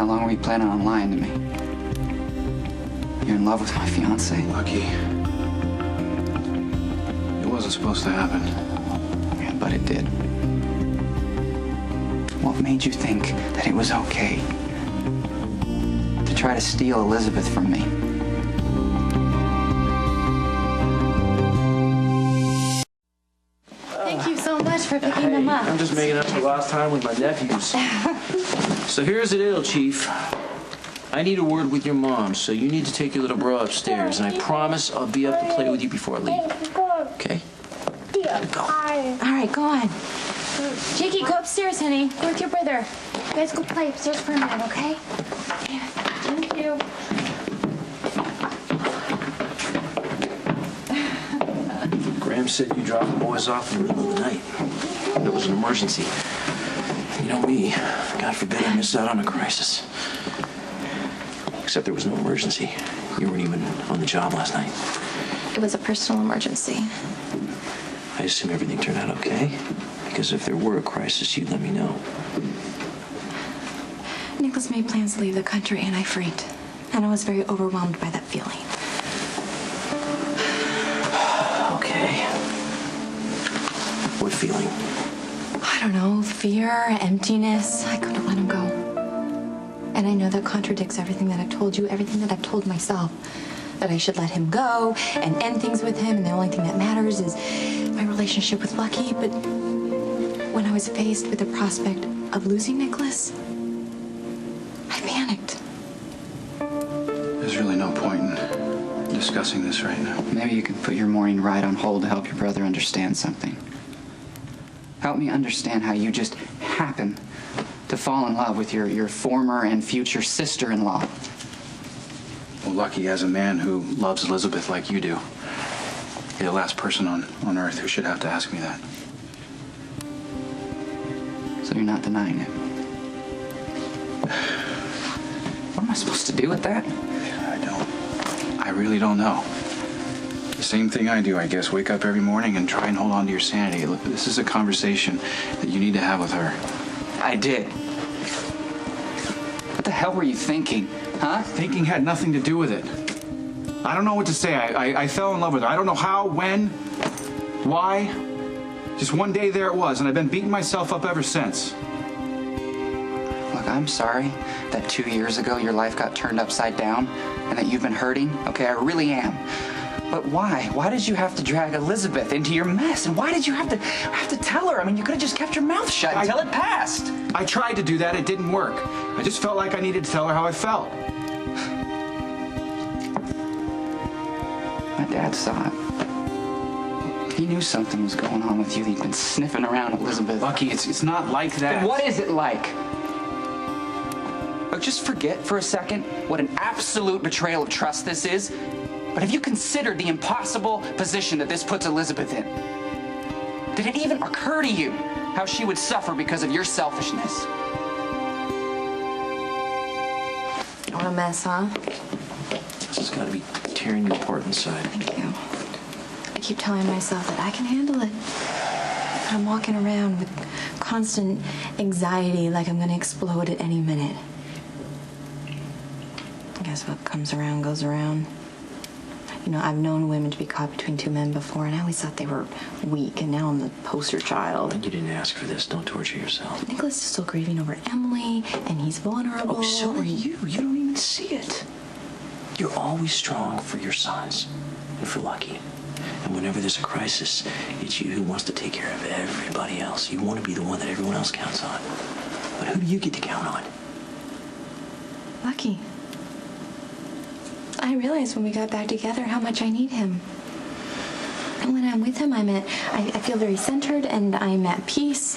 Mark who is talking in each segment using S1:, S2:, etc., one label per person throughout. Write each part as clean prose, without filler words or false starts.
S1: How long were you planning on lying to me? You're in love with my fiancée?
S2: Lucky. It wasn't supposed to happen.
S1: Yeah, but it did. What made you think that it was okay to try to steal Elizabeth from me?
S3: Thank you so much for picking them up.
S4: I'm just making up for lost time with my nephews. So here's the deal, Chief. I need a word with your mom, so you need to take your little bro upstairs, and I promise I'll be up to play with you before I leave. Okay? Go.
S3: All right, go on. Jakey, go upstairs, honey. Go with your brother. You guys go play upstairs for a minute, okay? Yeah. Thank you.
S4: Graham said you dropped the boys off in the middle of the night. It was an emergency. You know me. God forbid I miss out on a crisis. Except there was no emergency. You weren't even on the job last night.
S3: It was a personal emergency.
S4: I assume everything turned out okay? Because if there were a crisis, you'd let me know.
S3: Nicholas made plans to leave the country, and I freaked. And I was very overwhelmed by that feeling.
S4: Okay. What feeling?
S3: I don't know, fear, emptiness. I couldn't let him go. And I know that contradicts everything that I've told you, everything that I've told myself. That I should let him go and end things with him, and the only thing that matters is my relationship with Lucky. But when I was faced with the prospect of losing Nicholas, I panicked.
S2: There's really no point in discussing this right now.
S1: Maybe you can put your morning ride on hold to help your brother understand something. Help me understand how you just happen to fall in love with your former and future sister-in-law.
S2: Well, Lucky has a man who loves Elizabeth like you do. You're the last person on Earth who should have to ask me that.
S1: So you're not denying it? What am I supposed to do with that?
S2: I really don't know. The same thing I do, I guess. Wake up every morning and try and hold on to your sanity. Look, this is a conversation that you need to have with her.
S1: I did. What the hell were you thinking, huh?
S2: Thinking had nothing to do with it. I don't know what to say. I fell in love with her. I don't know how, when, why. Just one day there it was, and I've been beating myself up ever since.
S1: Look, I'm sorry that 2 years ago your life got turned upside down and that you've been hurting. Okay, I really am. But why? Why did you have to drag Elizabeth into your mess? And why did you have to tell her? I mean, you could have just kept your mouth shut until it passed.
S2: I tried to do that. It didn't work. I just felt like I needed to tell her how I felt.
S1: My dad saw it. He knew something was going on with you. He'd been sniffing around Elizabeth.
S2: Lucky, it's not like that.
S1: Then what is it like? Look, just forget for a second what an absolute betrayal of trust this is. But have you considered the impossible position that this puts Elizabeth in? Did it even occur to you how she would suffer because of your selfishness?
S3: What a mess, huh?
S4: This has got to be tearing you apart inside.
S3: Thank you. I keep telling myself that I can handle it. But I'm walking around with constant anxiety like I'm going to explode at any minute. I guess what comes around goes around. You know, I've known women to be caught between two men before, and I always thought they were weak, and now I'm the poster child.
S4: You didn't ask for this. Don't torture yourself.
S3: Nicholas is still grieving over Emily, and he's vulnerable.
S4: Oh, so are you. You don't even see it. You're always strong for your sons and for Lucky. And whenever there's a crisis, it's you who wants to take care of everybody else. You want to be the one that everyone else counts on. But who do you get to count on?
S3: Lucky. I realized when we got back together how much I need him. And when I'm with him, I feel very centered and I'm at peace.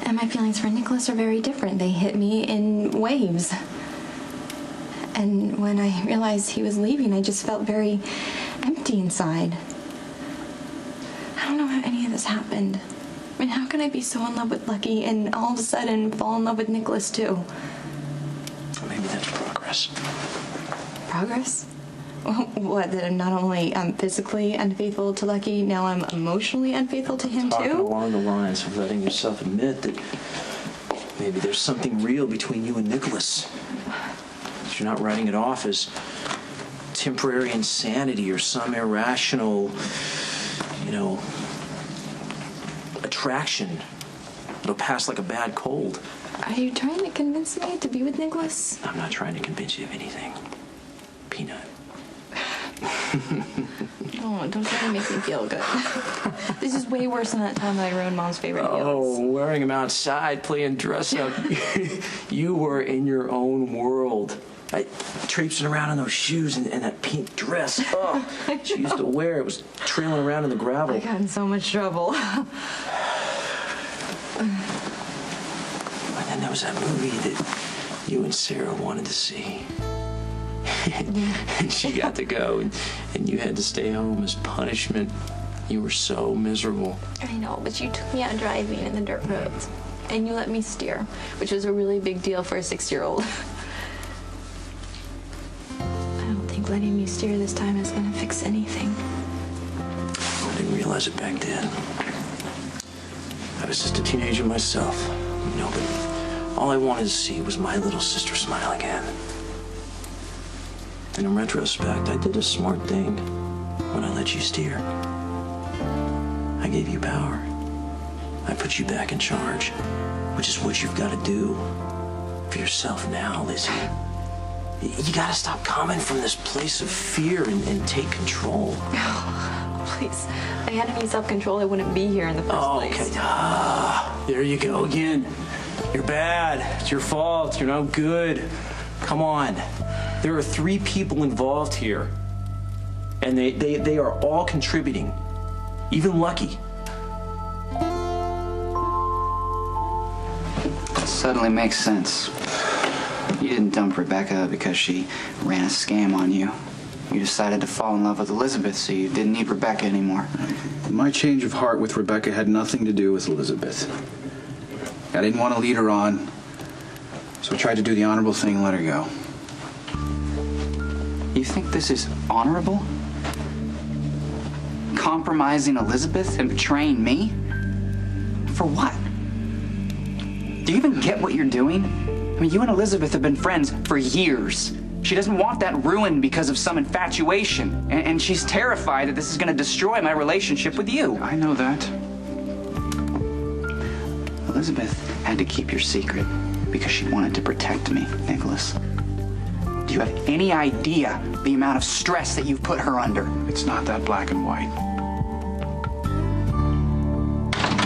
S3: And my feelings for Nicholas are very different. They hit me in waves. And when I realized he was leaving, I just felt very empty inside. I don't know how any of this happened. I mean, how can I be so in love with Lucky and all of a sudden fall in love with Nicholas too?
S4: Maybe that's progress.
S3: Progress? What, that I'm not only physically unfaithful to Lucky, now I'm emotionally unfaithful to him
S4: Talking
S3: too?
S4: along the lines of letting yourself admit that Maybe there's something real between you and Nicholas. You're not writing it off as temporary insanity or some irrational, attraction. It'll pass like a bad cold.
S3: Are you trying to convince me to be with Nicholas?
S4: I'm not trying to convince you of anything. Peanut.
S3: Oh, don't try to make me feel good. This is way worse than that time that I ruined Mom's favorite heels.
S4: Oh, wearing them outside, playing dress up. You were in your own world. Traipsing around in those shoes and that pink dress. Oh, she used to wear. It was trailing around in the gravel.
S3: I got in so much trouble.
S4: And then there was that movie that you and Sarah wanted to see. And she got to go, and you had to stay home as punishment. You were so miserable.
S3: I know, but you took me out driving in the dirt roads. And you let me steer, which was a really big deal for a 6-year-old. I don't think letting me steer this time is gonna fix anything.
S4: I didn't realize it back then. I was just a teenager myself, but all I wanted to see was my little sister smile again. And in retrospect, I did a smart thing when I let you steer. I gave you power. I put you back in charge, which is what you've got to do for yourself now, Lizzie. You got to stop coming from this place of fear and take control.
S3: Oh, please. If I had any self-control, I wouldn't be here in the first place.
S4: Okay. There you go again. You're bad. It's your fault. You're no good. Come on. There are 3 people involved here, and they are all contributing, even Lucky.
S1: It suddenly makes sense. You didn't dump Rebecca because she ran a scam on you. You decided to fall in love with Elizabeth, so you didn't need Rebecca anymore.
S2: My change of heart with Rebecca had nothing to do with Elizabeth. I didn't want to lead her on, so I tried to do the honorable thing and let her go.
S1: You think this is honorable? Compromising Elizabeth and betraying me? For what? Do you even get what you're doing? I mean, you and Elizabeth have been friends for years. She doesn't want that ruined because of some infatuation. And she's terrified that this is going to destroy my relationship with you.
S2: I know that.
S1: Elizabeth had to keep your secret because she wanted to protect me, Nicholas. Do you have any idea the amount of stress that you've put her under?
S2: It's not that black and white.